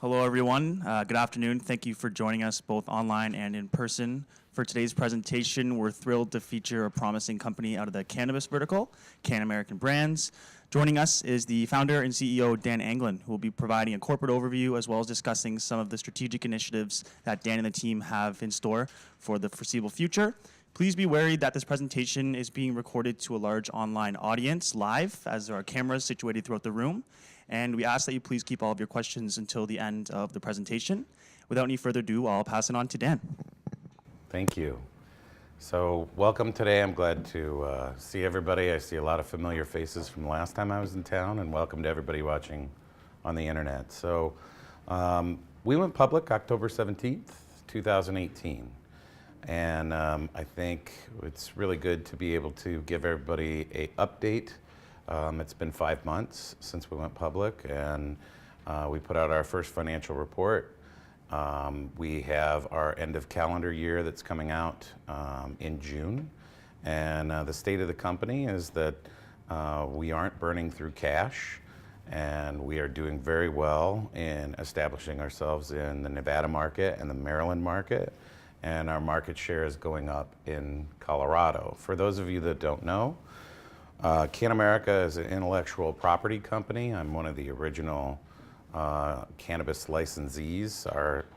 Hello, everyone. Good afternoon. Thank you for joining us both online and in person. For today's presentation, we're thrilled to feature a promising company out of the cannabis vertical, CannAmerica Brands. Joining us is the founder and CEO, Dan Anglin, who will be providing a corporate overview as well as discussing some of the strategic initiatives that Dan and the team have in store for the foreseeable future. Please be wary that this presentation is being recorded to a large online audience live, as there are cameras situated throughout the room. And we ask that you please keep all of your questions until the end of the presentation. Without any further ado, I'll pass it on to Dan. Thank you. So welcome today. I'm glad to see everybody. I see a lot of familiar faces from the last time I was in town, and welcome to everybody watching on the internet. So we went public October 17th, 2018. And I think it's really good to be able to give everybody an update. It's been 5 months since we went public, and we put out our first financial report. We have our end of calendar year that's coming out in June. And the state of the company is that we aren't burning through cash, and we are doing very well in establishing ourselves in the Nevada market and the Maryland market. And our market share is going up in Colorado. For those of you that don't know, CannAmerica is an intellectual property company. I'm one of the original cannabis licensees.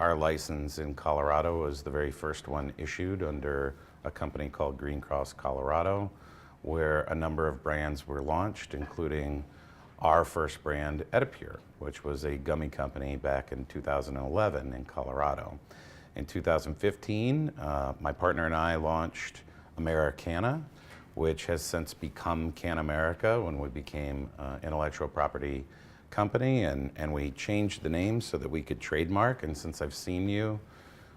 Our license in Colorado was the very first one issued under a company called Green Cross Colorado, where a number of brands were launched, including our first brand, Edipure, which was a gummy company back in 2011 in Colorado. In 2015, my partner and I launched Americana, which has since become CannAmerica when we became an intellectual property company, and we changed the name so that we could trademark. And since I've seen you,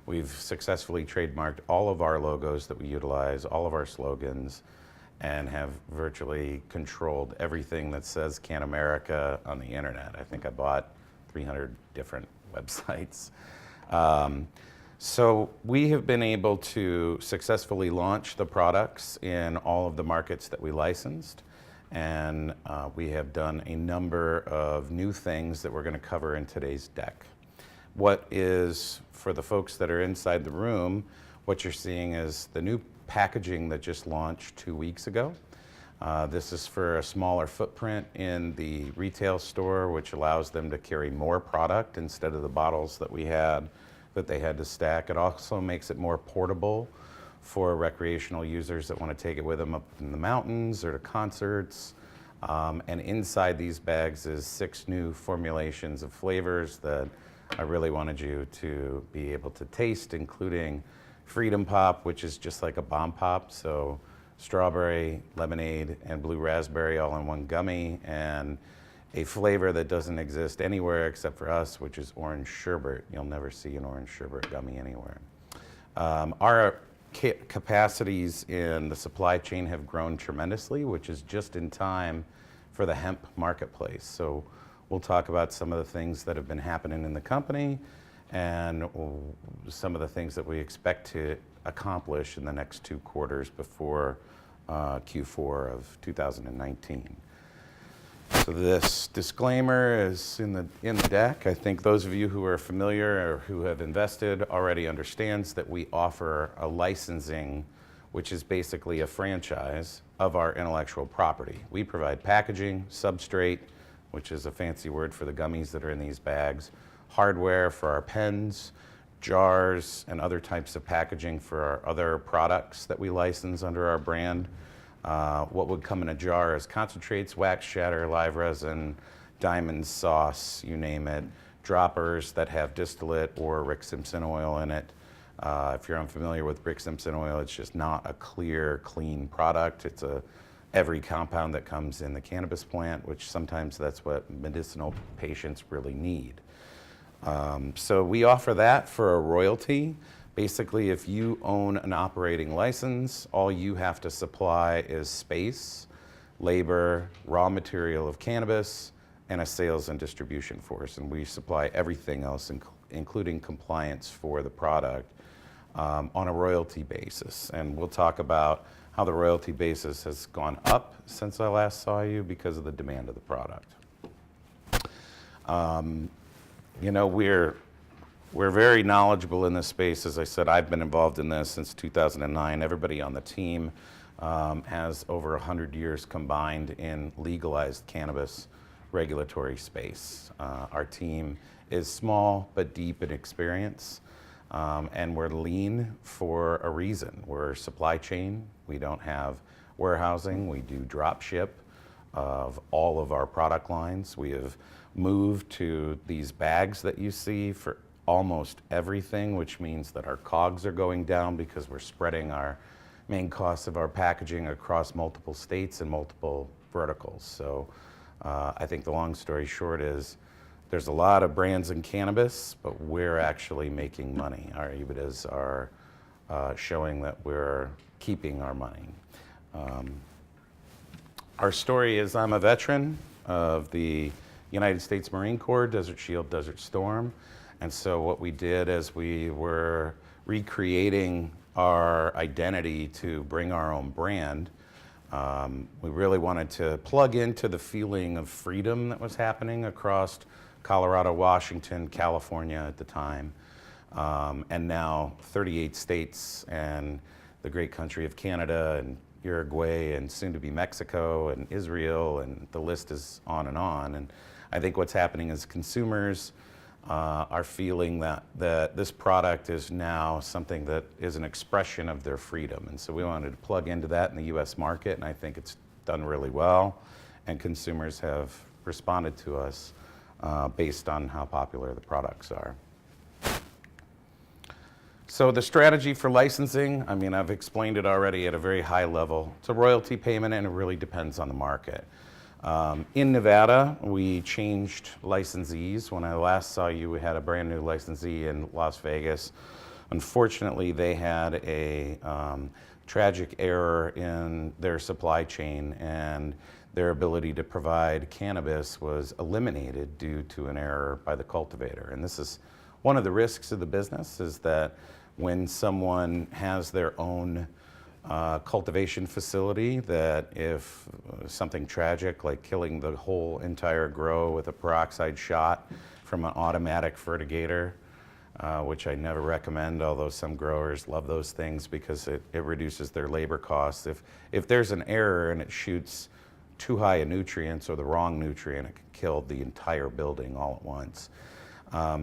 we've successfully trademarked all of our logos that we utilize, all of our slogans, and have virtually controlled everything that says CannAmerica on the internet. I think I bought 300 different websites. So we have been able to successfully launch the products in all of the markets that we licensed, and we have done a number of new things that we're going to cover in today's deck. What is, for the folks that are inside the room, what you're seeing is the new packaging that just launched 2 weeks ago. This is for a smaller footprint in the retail store, which allows them to carry more product instead of the bottles that we had that they had to stack. It also makes it more portable for recreational users that want to take it with them up in the mountains or to concerts. And inside these bags is 6 new formulations of flavors that I really wanted you to be able to taste, including Freedom Pop, which is just like a bomb pop. So strawberry, lemonade, and blue raspberry all in one gummy, and a flavor that doesn't exist anywhere except for us, which is orange sherbet. You'll never see an orange sherbet gummy anywhere. Our capacities in the supply chain have grown tremendously, which is just in time for the hemp marketplace. So we'll talk about some of the things that have been happening in the company and some of the things that we expect to accomplish in the next 2 quarters before Q4 of 2019. So this disclaimer is in the deck. I think those of you who are familiar or who have invested already understands that we offer a licensing, which is basically a franchise of our intellectual property. We provide packaging, substrate, which is a fancy word for the gummies that are in these bags, hardware for our pens, jars, and other types of packaging for our other products that we license under our brand. What would come in a jar is concentrates, wax shatter, live resin, diamond sauce, you name it, droppers that have distillate or Rick Simpson oil in it. If you're unfamiliar with Rick Simpson oil, it's just not a clear, clean product. It's every compound that comes in the cannabis plant, which sometimes that's what medicinal patients really need. So we offer that for a royalty. Basically, if you own an operating license, all you have to supply is space, labor, raw material of cannabis, and a sales and distribution force. And we supply everything else, including compliance for the product, on a royalty basis. And we'll talk about how the royalty basis has gone up since I last saw you because of the demand of the product. You know, we're very knowledgeable in this space. As I said, I've been involved in this since 2009. Everybody on the team has over 100 years combined in legalized cannabis regulatory space. Our team is small but deep in experience, and we're lean for a reason. We're supply chain. We don't have warehousing. We do drop ship of all of our product lines. We have moved to these bags that you see for almost everything, which means that our COGS are going down because we're spreading our main costs of our packaging across multiple states and multiple verticals. So I think the long story short is there's a lot of brands in cannabis, but we're actually making money. Our EBITDAs are showing that we're keeping our money. Our story is I'm a veteran of the United States Marine Corps, Desert Shield, Desert Storm. And so what we did as we were recreating our identity to bring our own brand, we really wanted to plug into the feeling of freedom that was happening across Colorado, Washington, California at the time, and now 38 states and the great country of Canada and Uruguay and soon to be Mexico and Israel, and the list is on and on. And I think what's happening is consumers are feeling that this product is now something that is an expression of their freedom. And so we wanted to plug into that in the US market, and I think it's done really well. And consumers have responded to us based on how popular the products are. So the strategy for licensing, I mean, I've explained it already at a very high level. It's a royalty payment, and it really depends on the market. In Nevada, we changed licensees. When I last saw you, we had a brand new licensee in Las Vegas. Unfortunately, they had a tragic error in their supply chain, and their ability to provide cannabis was eliminated due to an error by the cultivator. And this is one of the risks of the business, is that when someone has their own cultivation facility, that if something tragic like killing the whole entire grow with a peroxide shot from an automatic fertigator, which I never recommend, although some growers love those things because it reduces their labor costs. If there's an error and it shoots too high a nutrients or the wrong nutrient, it can kill the entire building all at once.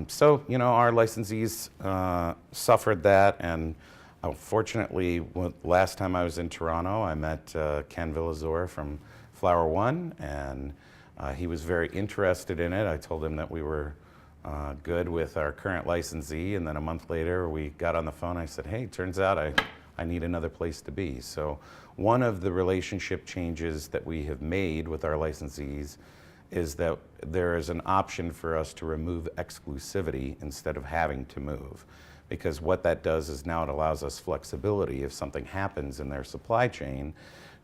So, you know, our licensees suffered that, and fortunately, last time I was in Toronto, I met Ken Villazor from Flower One, and he was very interested in it. I told him that we were good with our current licensee, and then a month later, we got on the phone. I said, hey, turns out I need another place to be. So one of the relationship changes that we have made with our licensees is that there is an option for us to remove exclusivity instead of having to move. Because what that does is now it allows us flexibility if something happens in their supply chain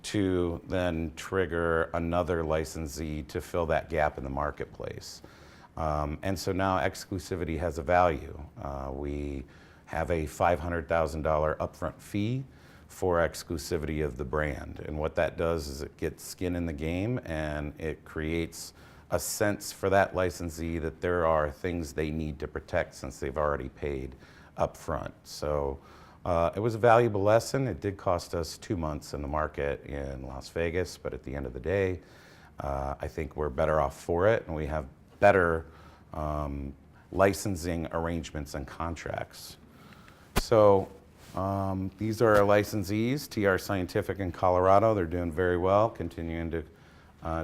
to then trigger another licensee to fill that gap in the marketplace. And so now exclusivity has a value. We have a $500,000 upfront fee for exclusivity of the brand. And what that does is it gets skin in the game, and it creates a sense for that licensee that there are things they need to protect since they've already paid up front. So it was a valuable lesson. It did cost us 2 months in the market in Las Vegas, but at the end of the day, I think we're better off for it, and we have better licensing arrangements and contracts. So these are our licensees, TR Scientific in Colorado. They're doing very well, continuing to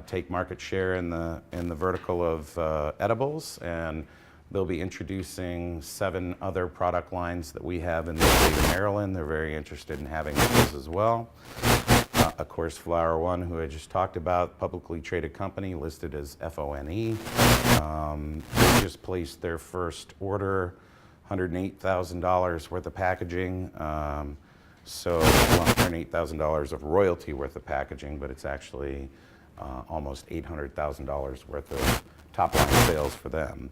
take market share in the vertical of edibles, and they'll be introducing 7 other product lines that we have in the state of Maryland. They're very interested in having those as well. Of course, Flower One, who I just talked about, publicly traded company listed as FONE. They just placed their first order, $108,000 worth of packaging. So $108,000 of royalty worth of packaging, but it's actually almost $800,000 worth of top-line sales for them.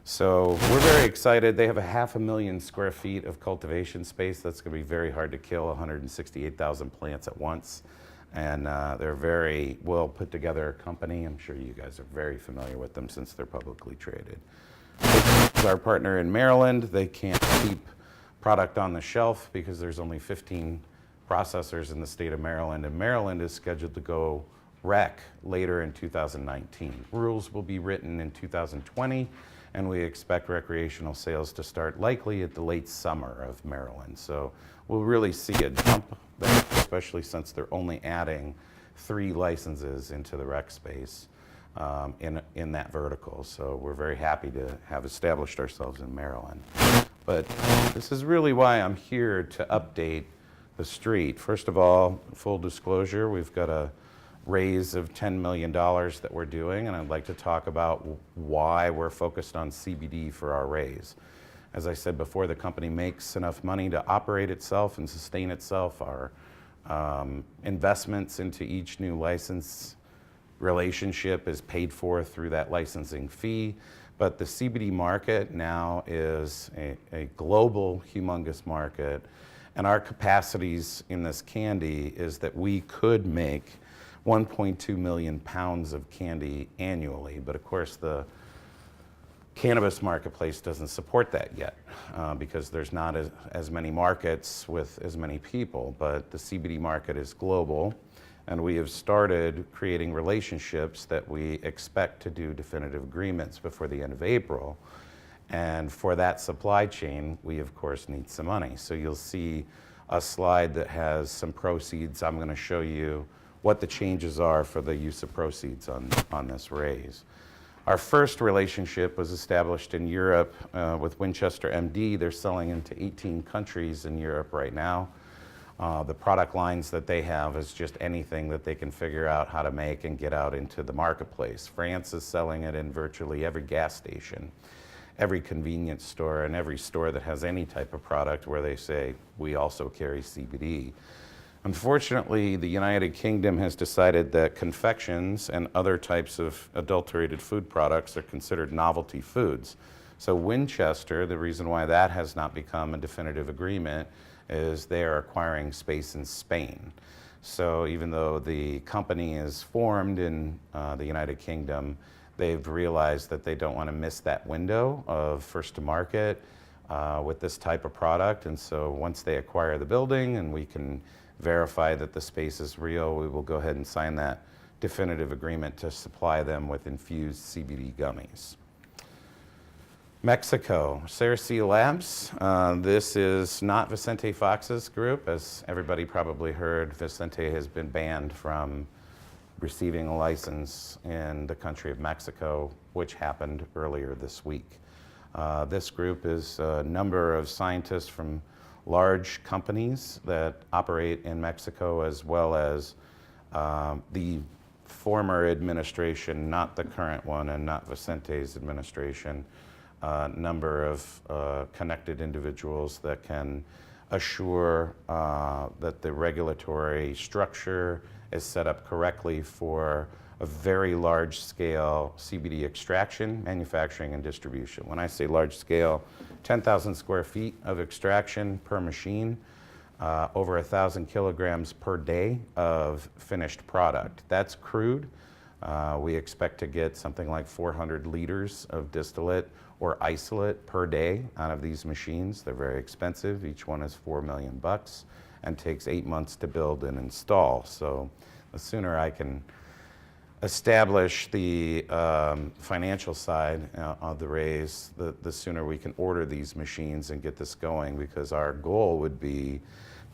So we're very excited. They have a 500,000 square feet of cultivation space. That's going to be very hard to kill, 168,000 plants at once. And they're a very well put together company. I'm sure you guys are very familiar with them since they're publicly traded. As our partner in Maryland, they can't keep product on the shelf because there's only 15 processors in the state of Maryland, and Maryland is scheduled to go rec later in 2019. Rules will be written in 2020, and we expect recreational sales to start likely at the late summer of Maryland. So we'll really see a jump there, especially since they're only adding 3 licenses into the rec space in that vertical. So we're very happy to have established ourselves in Maryland. But this is really why I'm here to update the street. First of all, full disclosure, we've got a raise of $10 million that we're doing, and I'd like to talk about why we're focused on CBD for our raise. As I said before, the company makes enough money to operate itself and sustain itself. Our investments into each new license relationship is paid for through that licensing fee. But the CBD market now is a global, humongous market. And our capacities in this candy is that we could make 1.2 million pounds of candy annually. But of course, the cannabis marketplace doesn't support that yet because there's not as many markets with as many people. But the CBD market is global. And we have started creating relationships that we expect to do definitive agreements before the end of April. And for that supply chain, we of course need some money. So you'll see a slide that has some proceeds. I'm going to show you what the changes are for the use of proceeds on this raise. Our first relationship was established in Europe with Winchester MD. They're selling into 18 countries in Europe right now. The product lines that they have is just anything that they can figure out how to make and get out into the marketplace. France is selling it in virtually every gas station, every convenience store, and every store that has any type of product where they say, we also carry CBD. Unfortunately, the United Kingdom has decided that confections and other types of adulterated food products are considered novelty foods. So Winchester, the reason why that has not become a definitive agreement is they are acquiring space in Spain. So even though the company is formed in the United Kingdom, they've realized that they don't want to miss that window of first to market with this type of product. And so once they acquire the building and we can verify that the space is real, we will go ahead and sign that definitive agreement to supply them with infused CBD gummies. Mexico, SERICEA Labs. This is not Vicente Fox's group. As everybody probably heard, Vicente has been banned from receiving a license in the country of Mexico, which happened earlier this week. This group is a number of scientists from large companies that operate in Mexico, as well as the former administration, not the current one, and not Vicente's administration. Number of connected individuals that can assure that the regulatory structure is set up correctly for a very large scale CBD extraction, manufacturing, and distribution. When I say large scale, 10,000 square feet of extraction per machine, over 1,000 kilograms per day of finished product. That's crude. We expect to get something like 400 liters of distillate or isolate per day out of these machines. They're very expensive. Each one is $4 million and takes 8 months to build and install. So the sooner I can establish the financial side of the raise, the sooner we can order these machines and get this going, because our goal would be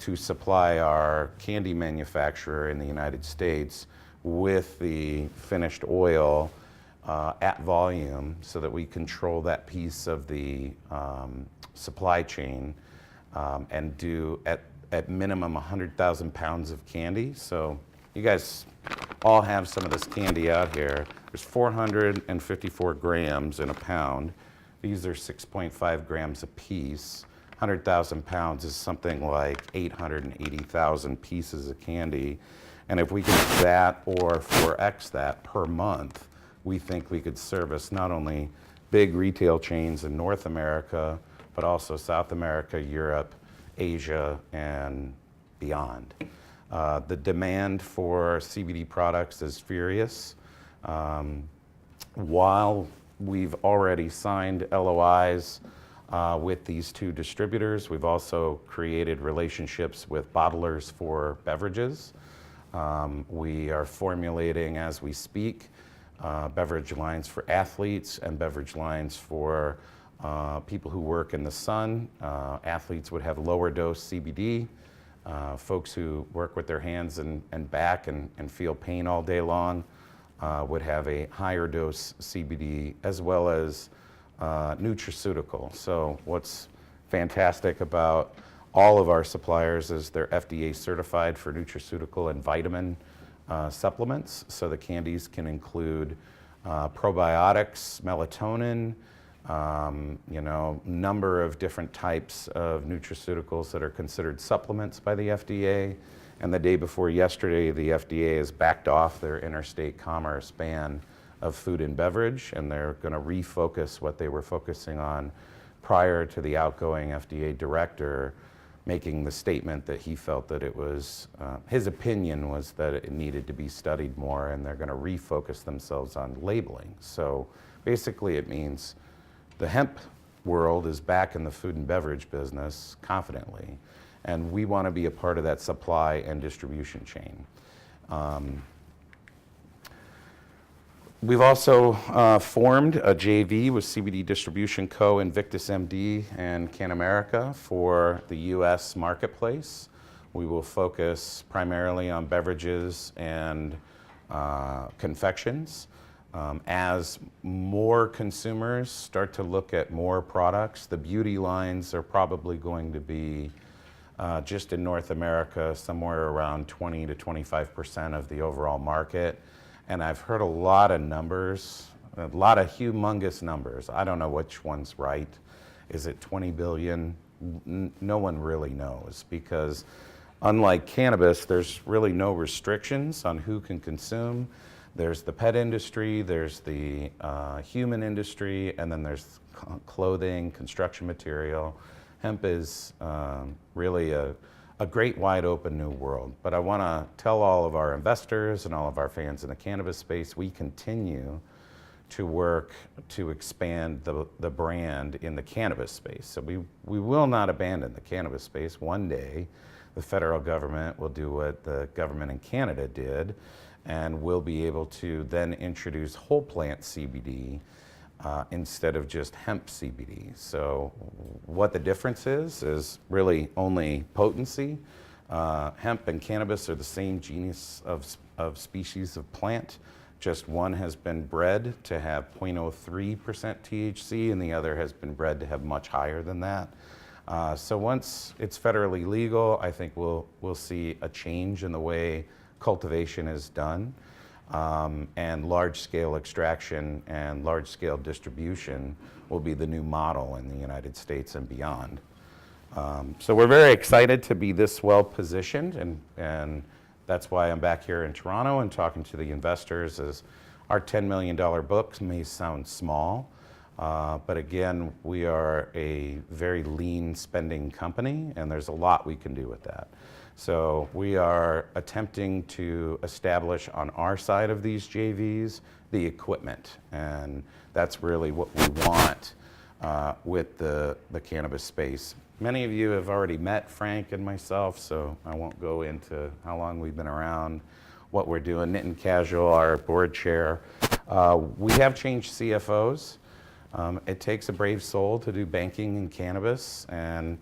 to supply our candy manufacturer in the United States with the finished oil at volume so that we control that piece of the supply chain and do at minimum 100,000 pounds of candy. So you guys all have some of this candy out here. There's 454 grams in a pound. These are 6.5 grams a piece. 100,000 pounds is something like 880,000 pieces of candy. And if we can do that or 4x that per month, we think we could service not only big retail chains in North America, but also South America, Europe, Asia, and beyond. The demand for CBD products is furious. While We've already signed LOIs with these 2 distributors. We've also created relationships with bottlers for beverages. We are formulating, as we speak, beverage lines for athletes and beverage lines for people who work in the sun. Athletes would have lower dose CBD. Folks who work with their hands and back and feel pain all day long would have a higher dose CBD, as well as nutraceutical. So what's fantastic about all of our suppliers is they're FDA certified for nutraceutical and vitamin supplements. So the candies can include probiotics, melatonin, number of different types of nutraceuticals that are considered supplements by the FDA. And the day before yesterday, the FDA has backed off their interstate commerce ban of food and beverage, and they're going to refocus what they were focusing on prior to the outgoing FDA director making the statement that he felt that it was, his opinion was that it needed to be studied more, and they're going to refocus themselves on labeling. So basically it means the hemp world is back in the food and beverage business confidently, and we want to be a part of that supply and distribution chain. We've also formed a JV with CBD Distribution Co., INVICTUS MD, and CannAmerica for the U.S. marketplace. We will focus primarily on beverages and confections. As more consumers start to look at more products, the beauty lines are probably going to be, just in North America, somewhere around 20 to 25% of the overall market. And I've heard a lot of numbers, a lot of humongous numbers. I don't know which one's right. Is it 20 billion? No one really knows, because unlike cannabis, there's really no restrictions on who can consume. There's the pet industry, there's the human industry, and then there's clothing, construction material. Hemp is really a great wide open new world. But I want to tell all of our investors and all of our fans in the cannabis space, we continue to work to expand the brand in the cannabis space. So we will not abandon the cannabis space. One day, the federal government will do what the government in Canada did, and we'll be able to then introduce whole plant CBD instead of just hemp CBD. So what the difference is really only potency. Hemp and cannabis are the same genus of species of plant, just one has been bred to have 0.03% THC and the other has been bred to have much higher than that. So once it's federally legal, I think we'll see a change in the way cultivation is done. And large-scale extraction and large-scale distribution will be the new model in the United States and beyond. So we're very excited to be this well positioned, and that's why I'm back here in Toronto and talking to the investors. As our $10 million book may sound small, but again, we are a very lean spending company, and there's a lot we can do with that. So we are attempting to establish on our side of these JVs the equipment, and that's really what we want with the cannabis space. Many of you have already met Frank and myself, so I won't go into how long we've been around, what we're doing. Nitin Casual, our board chair. We have changed CFOs. It takes a brave soul to do banking in cannabis, and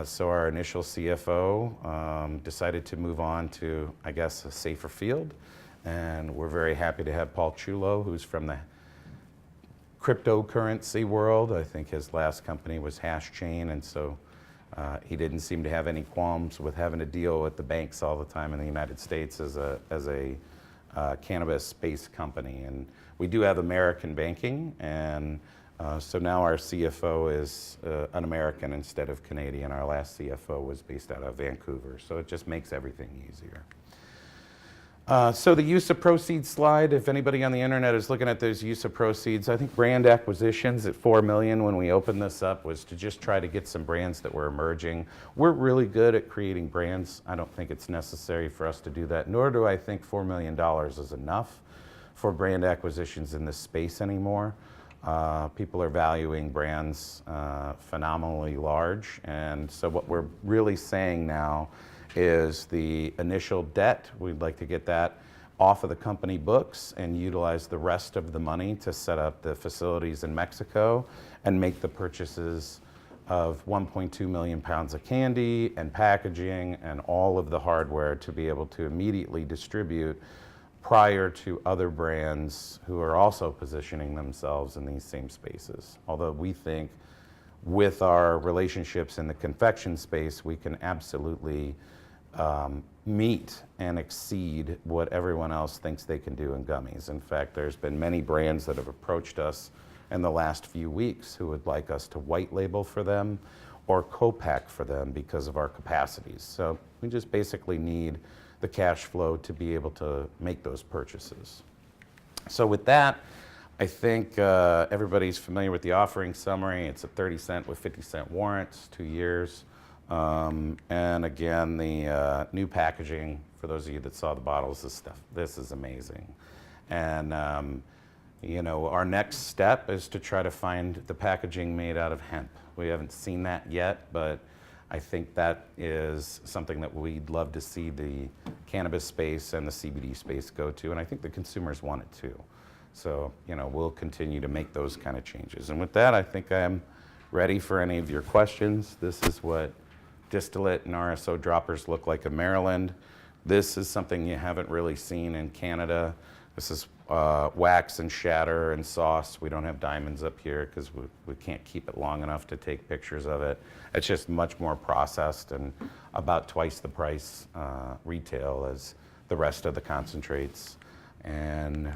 so our initial CFO decided to move on to, I guess, a safer field. And we're very happy to have Paul Chulo, who's from the cryptocurrency world. I think his last company was Hash Chain, and so he didn't seem to have any qualms with having to deal with the banks all the time in the United States as a cannabis-based company. And we do have American banking, and so now our CFO is an American instead of Canadian. Our last CFO was based out of Vancouver, so it just makes everything easier. So the use of proceeds slide, if anybody on the internet is looking at those use of proceeds, I think brand acquisitions at $4 million when we opened this up was to just try to get some brands that were emerging. We're really good at creating brands. I don't think it's necessary for us to do that, nor do I think $4 million is enough for brand acquisitions in this space anymore. People are valuing brands phenomenally large, and so what we're really saying now is the initial debt, we'd like to get that off of the company books and utilize the rest of the money to set up the facilities in Mexico and make the purchases of 1.2 million pounds of candy and packaging and all of the hardware to be able to immediately distribute prior to other brands who are also positioning themselves in these same spaces. Although we think with our relationships in the confection space, we can absolutely meet and exceed what everyone else thinks they can do in gummies. In fact, there's been many brands that have approached us in the last few weeks who would like us to white label for them or co-pack for them because of our capacities. So we just basically need the cash flow to be able to make those purchases. So with that, I think everybody's familiar with the offering summary. It's a 30-cent with 50-cent warrants, 2 years. And again, the new packaging, for those of you that saw the bottles, this is amazing. And you know, our next step is to try to find the packaging made out of hemp. We haven't seen that yet, but I think that is something that we'd love to see the cannabis space and the CBD space go to, and I think the consumers want it too. So, you know, we'll continue to make those kind of changes. And with that, I think I am ready for any of your questions. This is what distillate and RSO droppers look like in Maryland. This is something you haven't really seen in Canada. This is wax and shatter and sauce. We don't have diamonds up here because we can't keep it long enough to take pictures of it. It's just much more processed and about twice the price retail as the rest of the concentrates. And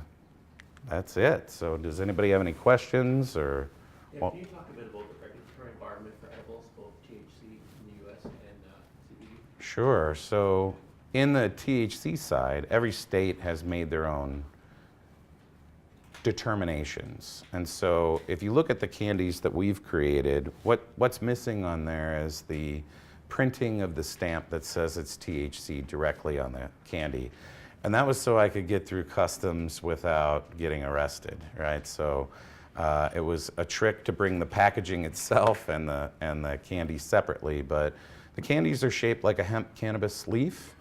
that's it. So does anybody have any questions? Or Yeah, can you talk a bit about the regulatory environment for edibles, both THC in the US and CBD? Sure. So in the THC side, every state has made their own determinations. And so if you look at the candies that we've created, what's missing on there is the printing of the stamp that says it's THC directly on the candy. And that was so I could get through customs without getting arrested, right? So it was a trick to bring the packaging itself and the candy separately, but the candies are shaped like a hemp cannabis leaf,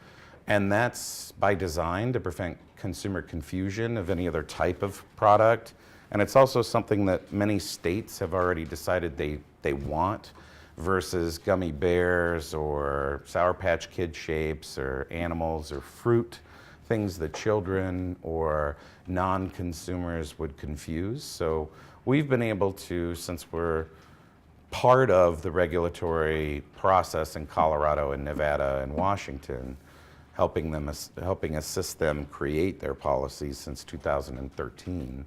and that's by design to prevent consumer confusion of any other type of product. And it's also something that many states have already decided they want versus gummy bears or Sour Patch Kid shapes or animals or fruit, things that children or non-consumers would confuse. So we've been able to, since we're part of the regulatory process in Colorado and Nevada and Washington, helping assist them create their policies since 2013,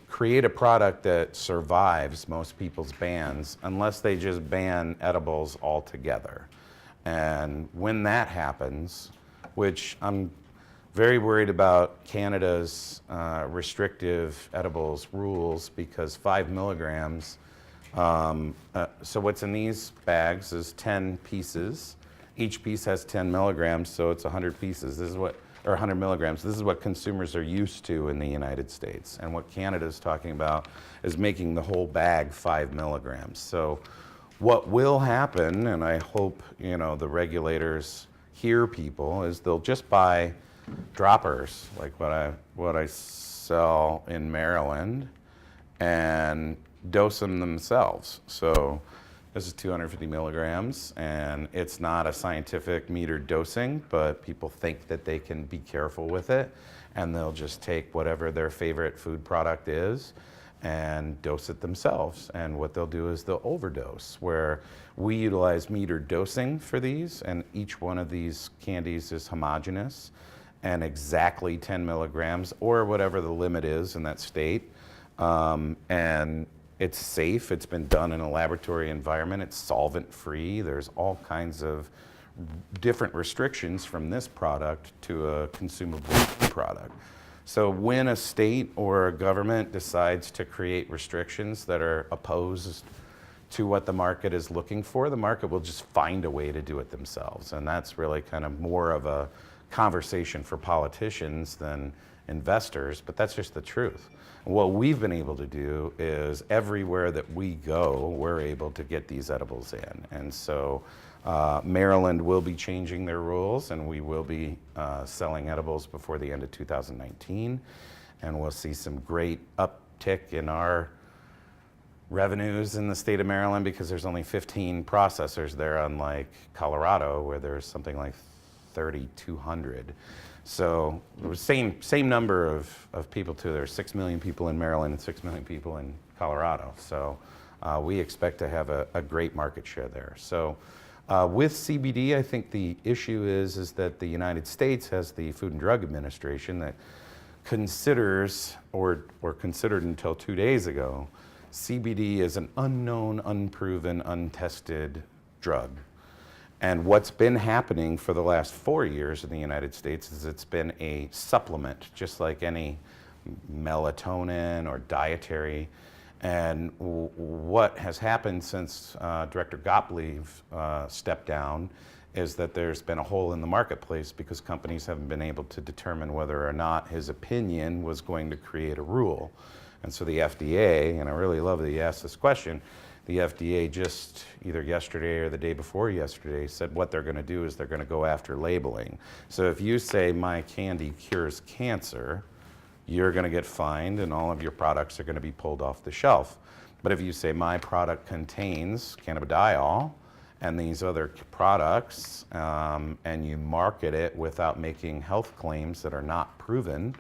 create a product that survives most people's bans unless they just ban edibles altogether. And when that happens, which I'm very worried about Canada's restrictive edibles rules, because 5 milligrams, so what's in these bags is 10 pieces. Each piece has 10 milligrams, so it's 100 pieces. This is what, or 100 milligrams. This is what consumers are used to in the United States. And what Canada is talking about is making the whole bag 5 milligrams. So what will happen, and I hope, you know, the regulators hear people, is they'll just buy droppers, like what I sell in Maryland, and dose them themselves. So this is 250 milligrams, and it's not a scientific metered dosing, but people think that they can be careful with it, and they'll just take whatever their favorite food product is and dose it themselves. And what they'll do is they'll overdose, where we utilize metered dosing for these, and each one of these candies is homogeneous and exactly 10 milligrams, or whatever the limit is in that state. And it's safe. It's been done in a laboratory environment. It's solvent-free. There's all kinds of different restrictions from this product to a consumable product. So when a state or a government decides to create restrictions that are opposed to what the market is looking for, the market will just find a way to do it themselves. And that's really kind of more of a conversation for politicians than investors, but that's just the truth. What we've been able to do is everywhere that we go, we're able to get these edibles in. And so Maryland will be changing their rules, and we will be selling edibles before the end of 2019. And we'll see some great uptick in our revenues in the state of Maryland because there's only 15 processors there, unlike Colorado, where there's something like 3,200. So the same number of people too. There's 6 million people in Maryland and 6 million people in Colorado. So we expect to have a great market share there. So with CBD, I think the issue is that the United States has the Food and Drug Administration that considers, or considered until 2 days ago, CBD is an unknown, unproven, untested drug. And what's been happening for the last 4 years in the United States is it's been a supplement, just like any melatonin or dietary. And what has happened since Director Gottlieb stepped down is that there's been a hole in the marketplace because companies haven't been able to determine whether or not his opinion was going to create a rule. And so the FDA, and I really love that you asked this question, the FDA just either yesterday or the day before yesterday said what they're going to do is they're going to go after labeling. So if you say my candy cures cancer, you're going to get fined and all of your products are going to be pulled off the shelf. But if you say my product contains cannabidiol and these other products and you market it without making health claims that are not proven,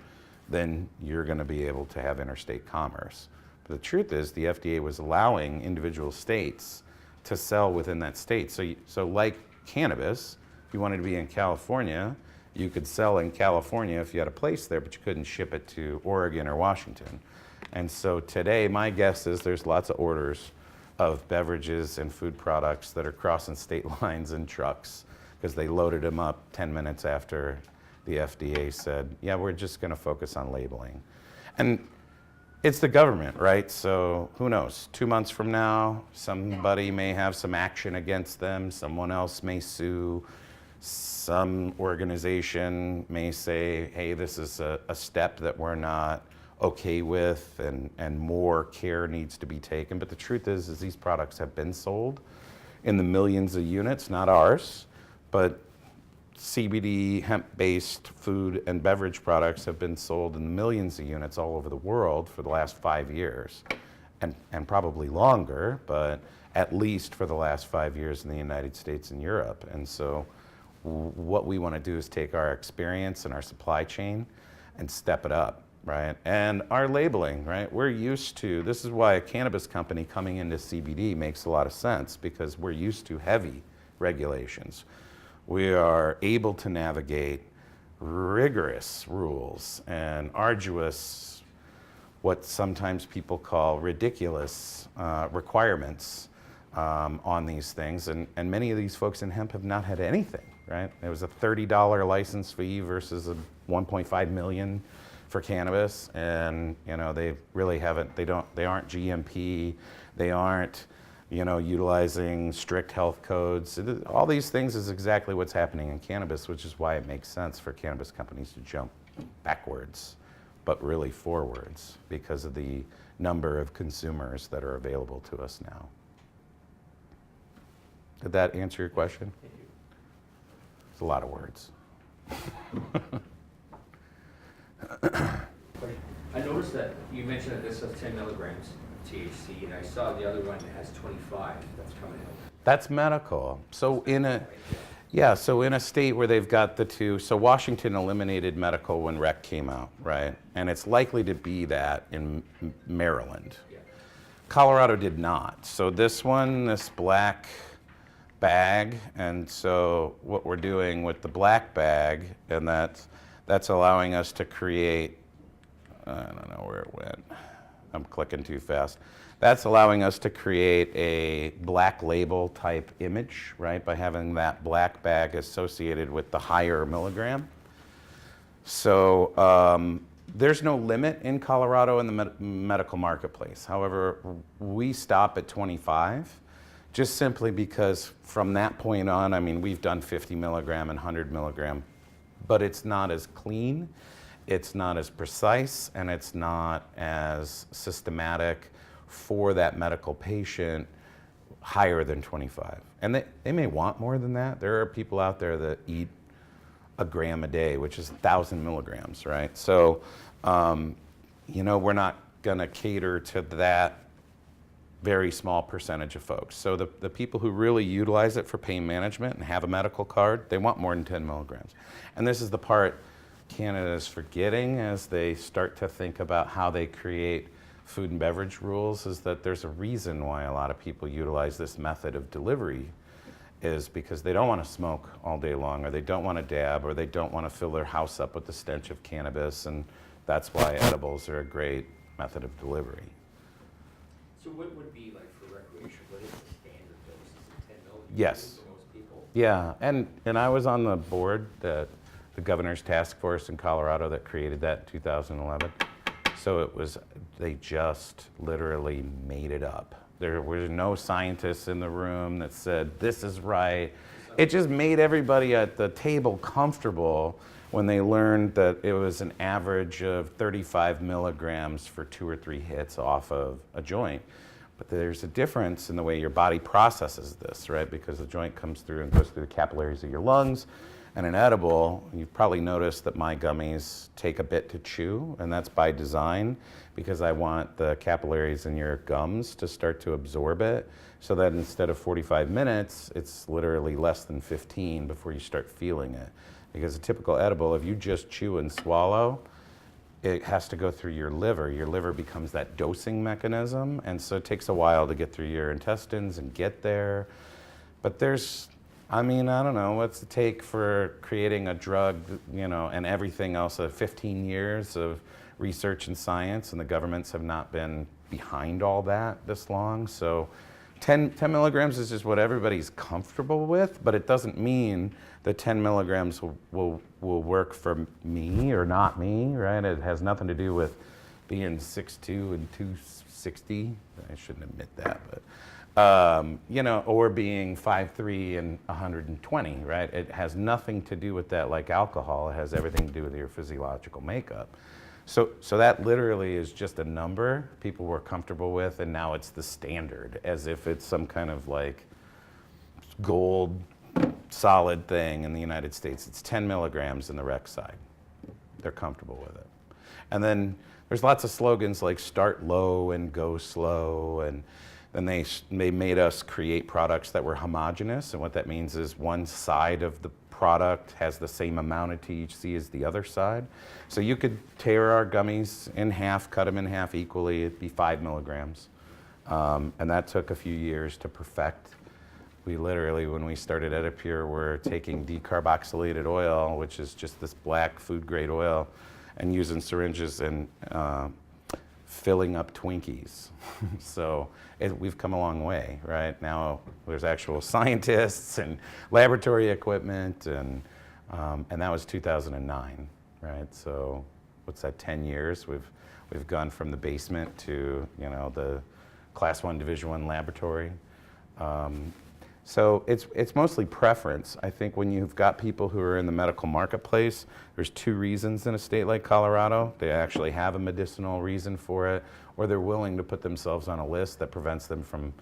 then you're going to be able to have interstate commerce. But the truth is the FDA was allowing individual states to sell within that state. So like cannabis, if you wanted to be in California, you could sell in California if you had a place there, but you couldn't ship it to Oregon or Washington. And so today, my guess is there's lots of orders of beverages and food products that are crossing state lines in trucks because they loaded them up 10 minutes after the FDA said, yeah, we're just going to focus on labeling. And it's the government, right? So who knows? 2 months from now, somebody may have some action against them. Someone else may sue. Some organization may say, hey, this is a step that we're not okay with and more care needs to be taken. But the truth is these products have been sold in the millions of units, not ours, but CBD hemp-based food and beverage products have been sold in millions of units all over the world for the last 5 years, and probably longer, but at least for the last 5 years in the United States and Europe. And so what we want to do is take our experience and our supply chain and step it up, right? And our labeling, right? We're used to, this is why a cannabis company coming into CBD makes a lot of sense, because we're used to heavy regulations. We are able to navigate rigorous rules and arduous, what sometimes people call ridiculous requirements on these things. And many of these folks in hemp have not had anything, right? It was a $30 license fee versus a 1.5 million for cannabis. And, you know, they really haven't, they aren't GMP, they aren't, you know, utilizing strict health codes. All these things is exactly what's happening in cannabis, which is why it makes sense for cannabis companies to jump backwards, but really forwards, because of the number of consumers that are available to us now. Did that answer your question? It's a lot of words. I noticed that you mentioned that this has 10 milligrams of THC, and I saw the other one that has 25 that's coming out. That's medical. So in a state where they've got the two, so Washington eliminated medical when rec came out, right? And it's likely to be that in Maryland. Yeah. Colorado did not. So this one, this black bag, and so what we're doing with the black bag, and that's allowing us to create, I don't know where it went. I'm clicking too fast. That's allowing us to create a black label type image, right, by having that black bag associated with the higher milligram. So there's no limit in Colorado in the medical marketplace. However, we stop at 25, just simply because from that point on, I mean, we've done 50 milligram and 100 milligram, but it's not as clean. it's not as precise and it's not as systematic for that medical patient higher than 25. And they may want more than that. There are people out there that eat a gram a day, which is 1,000 milligrams, right? So, we're not gonna cater to that very small percentage of folks. So the people who really utilize it for pain management and have a medical card, they want more than 10 milligrams. And this is the part Canada is forgetting as they start to think about how they create food and beverage rules, is that there's a reason why a lot of people utilize this method of delivery, is because they don't want to smoke all day long, or they don't want to dab, or they don't want to fill their house up with the stench of cannabis, and that's why edibles are a great method of delivery. So what would be like for recreation, what is the standard dose? Is it 10 milligrams Yes. for most people? Yeah, and I was on the board, the governor's task force in Colorado that created that in 2011. So they just literally made it up. There were no scientists in the room that said, this is right. It just made everybody at the table comfortable when they learned that it was an average of 35 milligrams for 2 or 3 hits off of a joint. But there's a difference in the way your body processes this, right? Because the joint comes through and goes through the capillaries of your lungs. And an edible, you've probably noticed that my gummies take a bit to chew, and that's by design, because I want the capillaries in your gums to start to absorb it, so that instead of 45 minutes, it's literally less than 15 before you start feeling it. Because a typical edible, if you just chew and swallow, it has to go through your liver. Your liver becomes that dosing mechanism, and so it takes a while to get through your intestines and get there. But I don't know, what's it take for creating a drug, and everything else, 15 years of research and science, and the governments have not been behind all that this long. So 10 milligrams is just what everybody's comfortable with, but it doesn't mean that 10 milligrams will work for me or not me, right? It has nothing to do with being 6'2" and 260. I shouldn't admit that, but or being 5'3" and 120, right? It has nothing to do with that like alcohol. It has everything to do with your physiological makeup. So that literally is just a number people were comfortable with, and now it's the standard, as if it's some kind of like gold solid thing in the United States. It's 10 milligrams in the rec side. They're comfortable with it. And then there's lots of slogans like start low and go slow, and then they made us create products that were homogeneous, and what that means is one side of the product has the same amount of THC as the other side. So you could tear our gummies in half, cut them in half equally, it'd be 5 milligrams. And that took a few years to perfect. We literally, when we started Edipure, were taking decarboxylated oil, which is just this black food-grade oil, and using syringes and filling up Twinkies. So we've come a long way, right? Now there's actual scientists and laboratory equipment, and that was 2009, right? So what's that, 10 years? We've gone from the basement to, the Class 1, Division 1 laboratory. So it's mostly preference. I think when you've got people who are in the medical marketplace, there's 2 reasons in a state like Colorado. They actually have a medicinal reason for it, or they're willing to put themselves on a list that prevents them from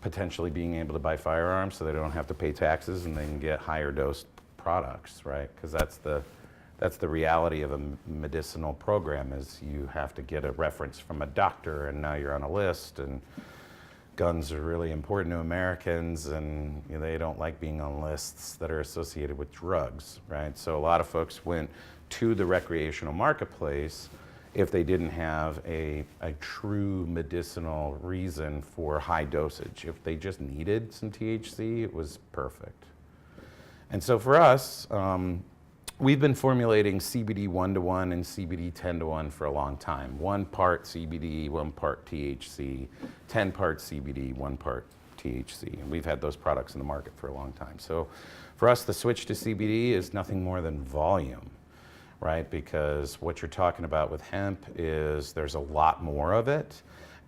potentially being able to buy firearms, so they don't have to pay taxes and they can get higher dose products, right? Because that's the reality of a medicinal program, is you have to get a reference from a doctor, and now you're on a list. And guns are really important to Americans, and they don't like being on lists that are associated with drugs, right? So a lot of folks went to the recreational marketplace if they didn't have a true medicinal reason for high dosage. If they just needed some THC, it was perfect. And so for us, we've been formulating CBD 1:1 and CBD 10:1 for a long time. 1 part CBD, 1 part THC, 10 parts CBD, 1 part THC. And we've had those products in the market for a long time. So for us, the switch to CBD is nothing more than volume, right? Because what you're talking about with hemp is there's a lot more of it,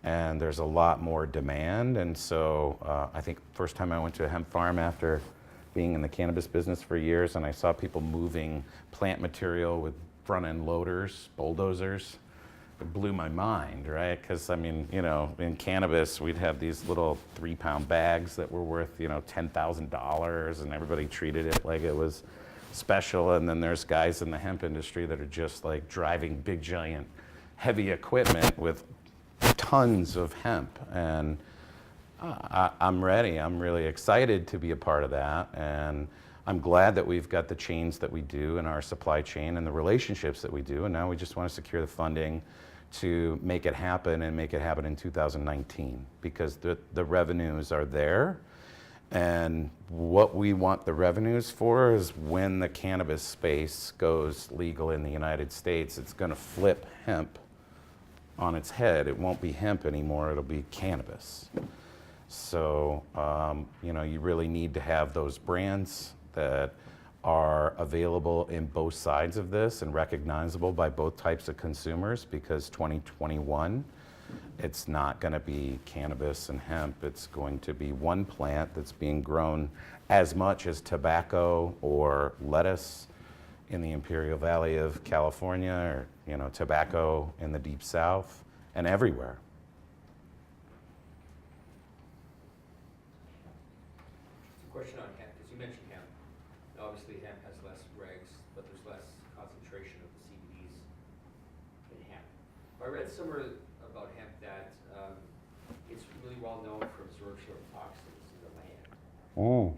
and there's a lot more demand. And so I think first time I went to a hemp farm after being in the cannabis business for years, and I saw people moving plant material with front-end loaders, bulldozers. It blew my mind, right? Because, I mean, you know, in cannabis, we'd have these little 3-pound bags that were worth, you know, $10,000, and everybody treated it like it was special. And then there's guys in the hemp industry that are just like driving big, giant, heavy equipment with tons of hemp. And I'm ready. I'm really excited to be a part of that. And I'm glad that we've got the chains that we do in our supply chain and the relationships that we do. And now we just want to secure the funding to make it happen and make it happen in 2019, because the revenues are there. And what we want the revenues for is when the cannabis space goes legal in the United States, it's going to flip hemp on its head. It won't be hemp anymore, it'll be cannabis. So, you know, you really need to have those brands that are available in both sides of this and recognizable by both types of consumers, because 2021, it's not going to be cannabis and hemp. It's going to be one plant that's being grown as much as tobacco or lettuce in the Imperial Valley of California, or, you know, tobacco in the Deep South, and everywhere. Question on hemp, because you mentioned hemp. Obviously, hemp has less regs, but there's less concentration of the CBDs in hemp. I read somewhere about hemp that it's really well known for absorption of toxins in the land.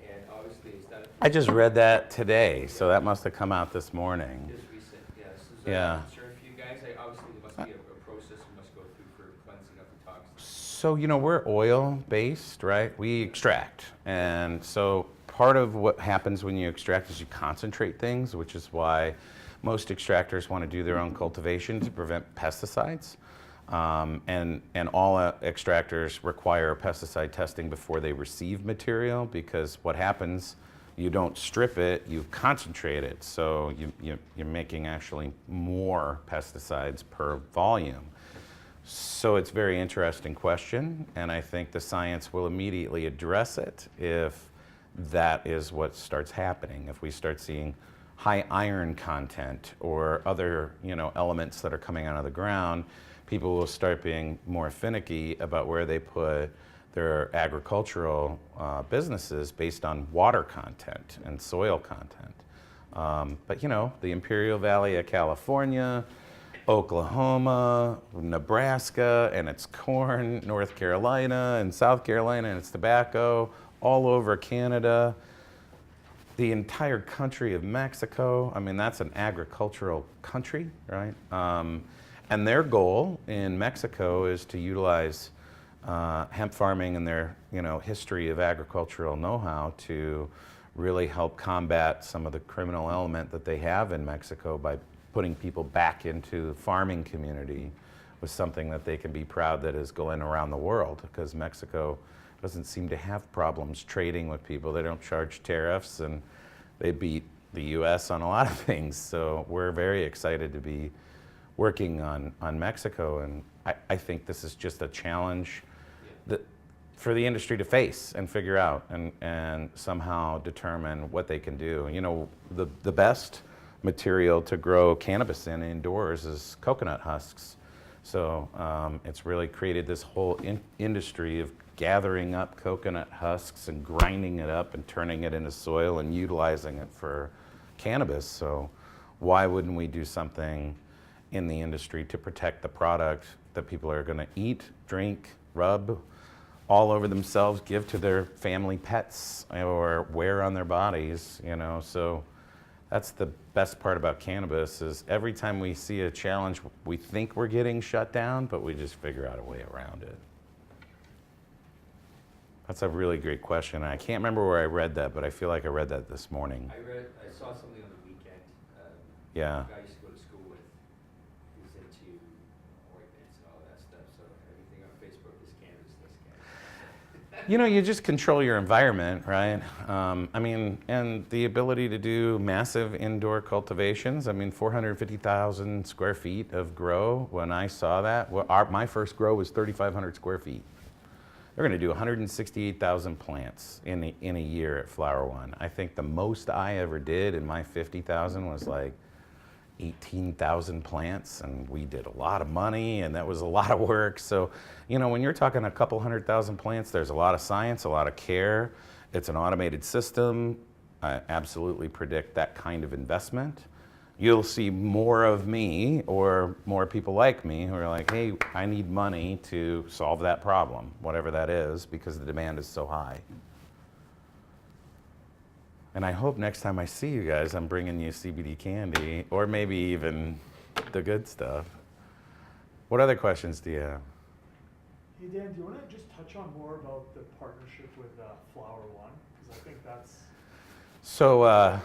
And obviously, is that I just read that today, so that must have come out this morning. just recent? Yes. Is that Yeah. a concern for you guys? Obviously, there must be a process you must go through for cleansing of the toxins. So, you know, we're oil-based, right? We extract. And so part of what happens when you extract is you concentrate things, which is why most extractors want to do their own cultivation to prevent pesticides. And all extractors require pesticide testing before they receive material, because what happens, you don't strip it, you concentrate it. So you're making actually more pesticides per volume. So it's a very interesting question, and I think the science will immediately address it if that is what starts happening. If we start seeing high iron content or other, you know, elements that are coming out of the ground, people will start being more finicky about where they put their agricultural businesses based on water content and soil content. But, you know, the Imperial Valley of California, Oklahoma, Nebraska, and it's corn, North Carolina, and South Carolina, and it's tobacco, all over Canada, the entire country of Mexico. I mean, that's an agricultural country, right? And their goal in Mexico is to utilize hemp farming and their, you know, history of agricultural know-how to really help combat some of the criminal element that they have in Mexico by putting people back into the farming community with something that they can be proud that is going around the world, because Mexico doesn't seem to have problems trading with people. They don't charge tariffs, and they beat the US on a lot of things. So we're very excited to be working on Mexico, and I think this is just a challenge that for the industry to face and figure out and somehow determine what they can do. You know, the best material to grow cannabis in indoors is coconut husks. So it's really created this whole industry of gathering up coconut husks and grinding it up and turning it into soil and utilizing it for cannabis. So why wouldn't we do something in the industry to protect the product that people are going to eat, drink, rub all over themselves, give to their family pets, or wear on their bodies, you know? So that's the best part about cannabis, is every time we see a challenge, we think we're getting shut down, but we just figure out a way around it. That's a really great question. I can't remember where I read that, but I feel like I read that this morning. I saw something on the weekend. Yeah. A guy I used to go to school with, he was into ointments and all that stuff, so everything on Facebook is cannabis, this cannabis. You know, you just control your environment, right? I mean, and the ability to do massive indoor cultivations. I mean, 450,000 square feet of grow. When I saw that, my first grow was 3,500 square feet. They're going to do 168,000 plants in a year at Flower One. I think the most I ever did in my 50,000 was like 18,000 plants, and we did a lot of money, and that was a lot of work. So, you know, when you're talking a couple 100,000 plants, there's a lot of science, a lot of care. It's an automated system. I absolutely predict that kind of investment. You'll see more of me or more people like me who are like, hey, I need money to solve that problem, whatever that is, because the demand is so high. And I hope next time I see you guys, I'm bringing you CBD candy, or maybe even the good stuff. What other questions do you have? Hey Dan, do you want to just touch on more about the partnership with Flower One? Because I think that's... So,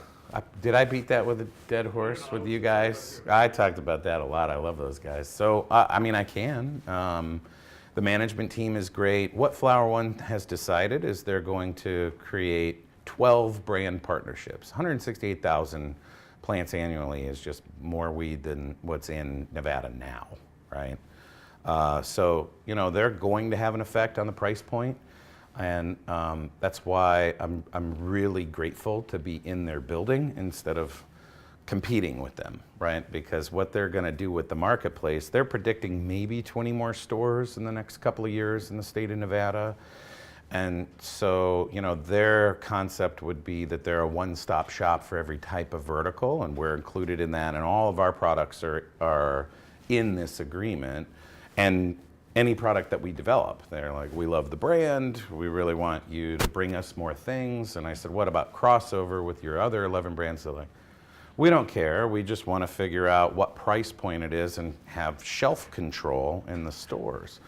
did I beat that with a dead horse with you guys? I talked about that a lot. I love those guys. So, I mean, I can. The management team is great. What Flower One has decided is they're going to create 12 brand partnerships. 168,000 plants annually is just more weed than what's in Nevada now, right? So, you know, they're going to have an effect on the price point. And that's why I'm really grateful to be in their building instead of competing with them, right? Because what they're going to do with the marketplace, they're predicting maybe 20 more stores in the next couple of years in the state of Nevada. And so, you know, their concept would be that they're a one-stop shop for every type of vertical, and we're included in that, and all of our products are in this agreement. And any product that we develop, they're like, we love the brand, we really want you to bring us more things. And I said, what about crossover with your other 11 brands? They're like, we don't care, we just want to figure out what price point it is and have shelf control in the stores.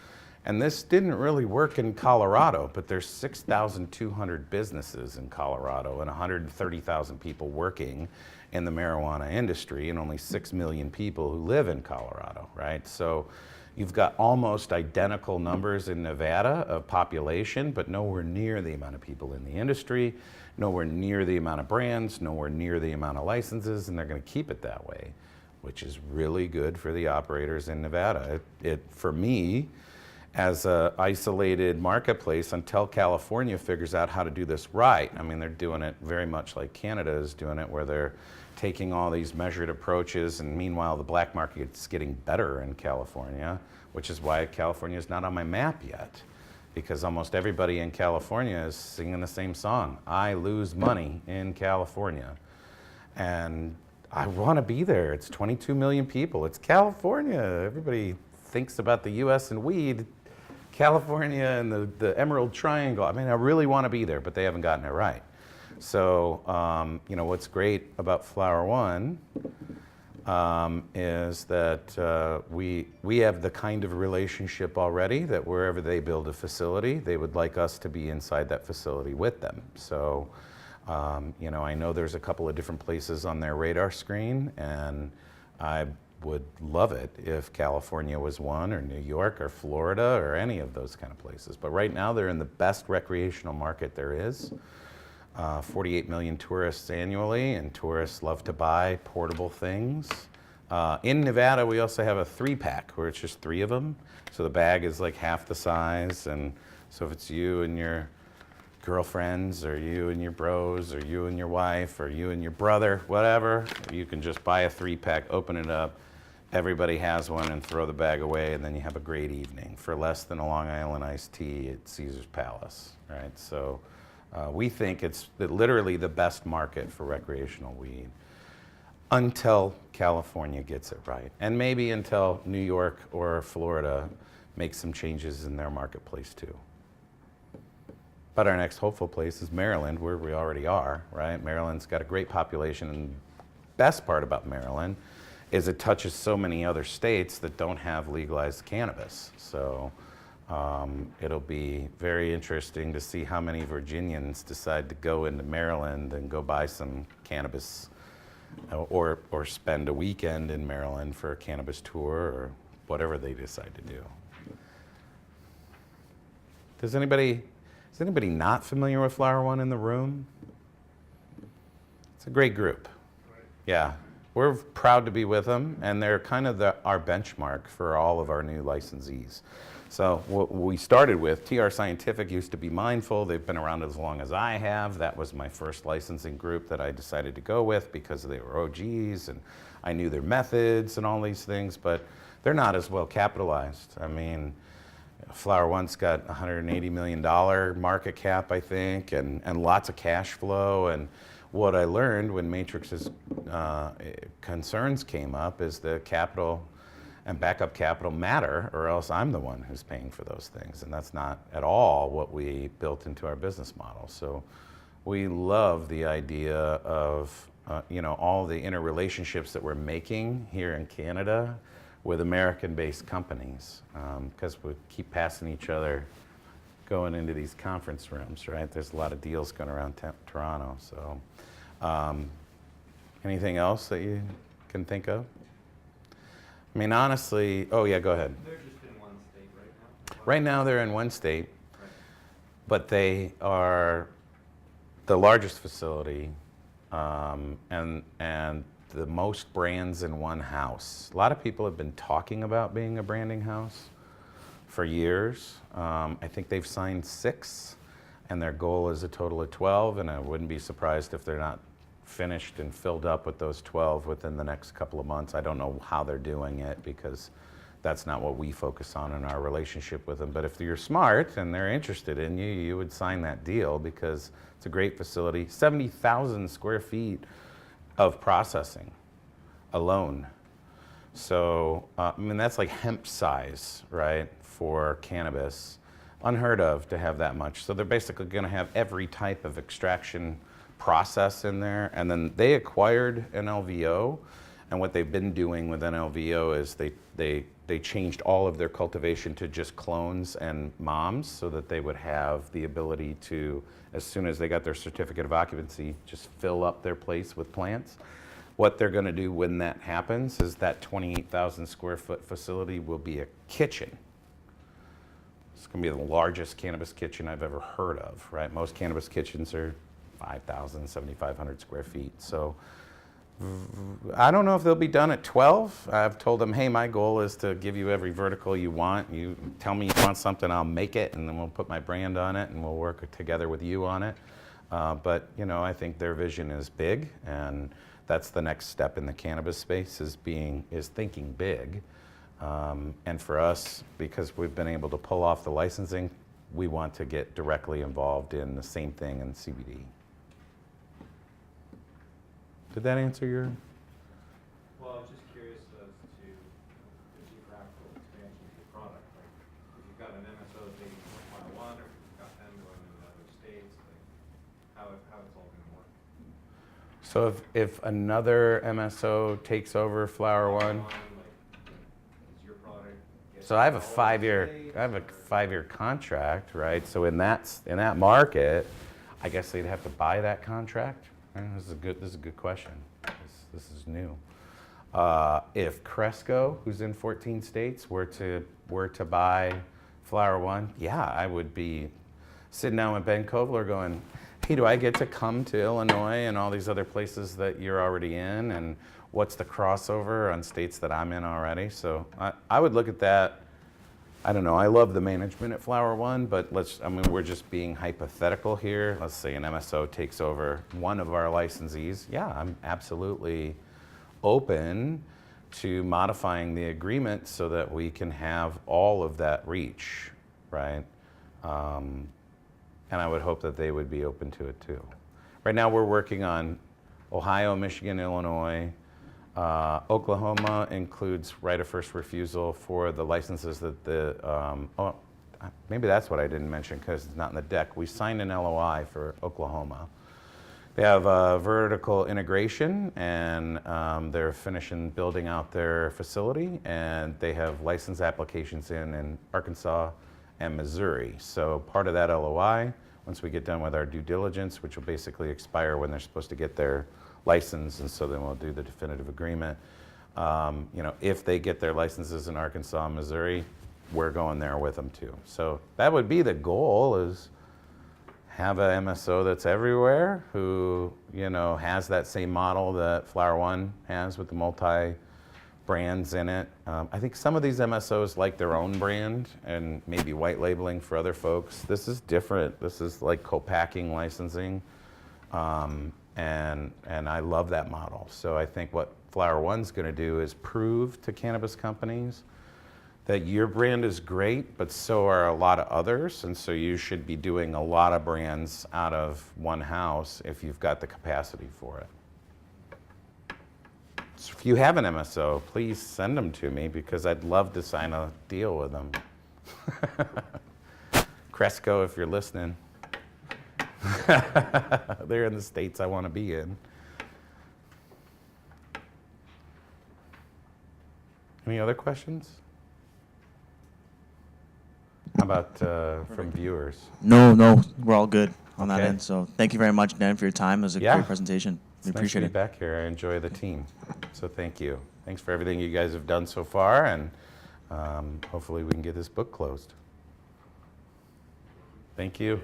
And this didn't really work in Colorado, but there's 6,200 businesses in Colorado and 130,000 people working in the marijuana industry, and only 6 million people who live in Colorado, right? So you've got almost identical numbers in Nevada of population, but nowhere near the amount of people in the industry, nowhere near the amount of brands, nowhere near the amount of licenses, and they're going to keep it that way, which is really good for the operators in Nevada. For me, as an isolated marketplace, until California figures out how to do this right, I mean, they're doing it very much like Canada is doing it, where they're taking all these measured approaches, and meanwhile the black market's getting better in California, which is why California is not on my map yet, because almost everybody in California is singing the same song. I lose money in California, and I want to be there. It's 22 million people. It's California. Everybody thinks about the U.S. and weed. California and the Emerald Triangle. I mean, I really want to be there, but they haven't gotten it right. So, you know, what's great about Flower One is that we have the kind of relationship already that wherever they build a facility, they would like us to be inside that facility with them. So, you know, I know there's a couple of different places on their radar screen, and I would love it if California was one, or New York, or Florida, or any of those kind of places. But right now, they're in the best recreational market there is. 48 million tourists annually, and tourists love to buy portable things. In Nevada, we also have a 3-pack where it's just 3 of them. So the bag is like half the size, and so if it's you and your girlfriends, or you and your bros, or you and your wife, or you and your brother, whatever, you can just buy a 3-pack, open it up, everybody has one, and throw the bag away, and then you have a great evening for less than a Long Island iced tea at Caesar's Palace, right? So we think it's literally the best market for recreational weed until California gets it right, and maybe until New York or Florida makes some changes in their marketplace too. But our next hopeful place is Maryland, where we already are, right? Maryland's got a great population, and the best part about Maryland is it touches so many other states that don't have legalized cannabis. So it'll be very interesting to see how many Virginians decide to go into Maryland and go buy some cannabis, or spend a weekend in Maryland for a cannabis tour, or whatever they decide to do. Is anybody not familiar with Flower One in the room? It's a great group. Right. Yeah. we're proud to be with them, and they're kind of our benchmark for all of our new licensees. So what we started with, TR Scientific used to be Mindful. They've been around as long as I have. That was my first licensing group that I decided to go with because they were OGs and I knew their methods and all these things, but they're not as well capitalized. I mean, Flower One's got $180 million market cap, I think, and lots of cash flow. And what I learned when Matrix's concerns came up is the capital and backup capital matter, or else I'm the one who's paying for those things. And that's not at all what we built into our business model. So we love the idea of all the interrelationships that we're making here in Canada with American-based companies, because we keep passing each other going into these conference rooms, right? There's a lot of deals going around Toronto. So anything else that you can think of? I mean, honestly, oh yeah, go ahead. They're just in one state right now? Right now they're in one state, Right. but they are the largest facility and the most brands in one house. A lot of people have been talking about being a branding house for years. I think they've signed 6, and their goal is a total of 12, and I wouldn't be surprised if they're not finished and filled up with those 12 within the next couple of months. I don't know how they're doing it because that's not what we focus on in our relationship with them. But if you're smart and they're interested in you, you would sign that deal because it's a great facility. 70,000 square feet of processing alone. So, I mean, that's like hemp size, right, for cannabis. Unheard of to have that much. So they're basically going to have every type of extraction process in there. And then they acquired an LVO, and what they've been doing with an LVO is they changed all of their cultivation to just clones and moms so that they would have the ability to, as soon as they got their certificate of occupancy, just fill up their place with plants. What they're going to do when that happens is that 28,000 square foot facility will be a kitchen. It's going to be the largest cannabis kitchen I've ever heard of, right? Most cannabis kitchens are 5,000, 7,500 square feet. So I don't know if they'll be done at 12. I've told them, hey, my goal is to give you every vertical you want. You tell me you want something, I'll make it, and then we'll put my brand on it, and we'll work together with you on it. But I think their vision is big, and that's the next step in the cannabis space is thinking big. And for us, because we've been able to pull off the licensing, we want to get directly involved in the same thing in CBD. Did that answer your? Well, I was just curious as to the geographical expansion of your product. Like, if you've got an MSO taking Flower One, or if you've got them going into other states, like how it's all going to work. So if another MSO takes over Flower One, Is your product so I have a all over 5-year, states, I have a or- 5-year contract, right? So in that market, I guess they'd have to buy that contract. This is a good question. This is new. If Cresco, who's in 14 states, were to buy Flower One, yeah, I would be sitting down with Ben Kovler going, hey, do I get to come to Illinois and all these other places that you're already in? And what's the crossover on states that I'm in already? So I would look at that. I don't know. I love the management at Flower One, but we're just being hypothetical here. Let's say an MSO takes over one of our licensees. Yeah, I'm absolutely open to modifying the agreement so that we can have all of that reach, right? And I would hope that they would be open to it too. Right now we're working on Ohio, Michigan, Illinois. Oklahoma includes right of first refusal for the licenses that maybe that's what I didn't mention because it's not in the deck. We signed an LOI for Oklahoma. They have vertical integration, and they're finishing building out their facility, and they have license applications in Arkansas and Missouri. So part of that LOI, once we get done with our due diligence, which will basically expire when they're supposed to get their license, and so then we'll do the definitive agreement. If they get their licenses in Arkansas and Missouri, we're going there with them too. So that would be the goal, is have a MSO that's everywhere who, you know, has that same model that Flower One has with the multi-brands in it. I think some of these MSOs like their own brand and maybe white labeling for other folks. This is different. This is like co-packing licensing. And I love that model. So I think what Flower One's going to do is prove to cannabis companies that your brand is great, but so are a lot of others, and so you should be doing a lot of brands out of one house if you've got the capacity for it. So if you have an MSO, please send them to me because I'd love to sign a deal with them. Cresco, if you're listening. They're in the states I want to be in. Any other questions? How about from viewers? No, we're all good on that Okay. end. So thank you very much, Dan, for your time. It was a Yeah. great presentation. We It's appreciate nice to be it. back here. I enjoy the team. So thank you. Thanks for everything you guys have done so far, and hopefully we can get this book closed. Thank you.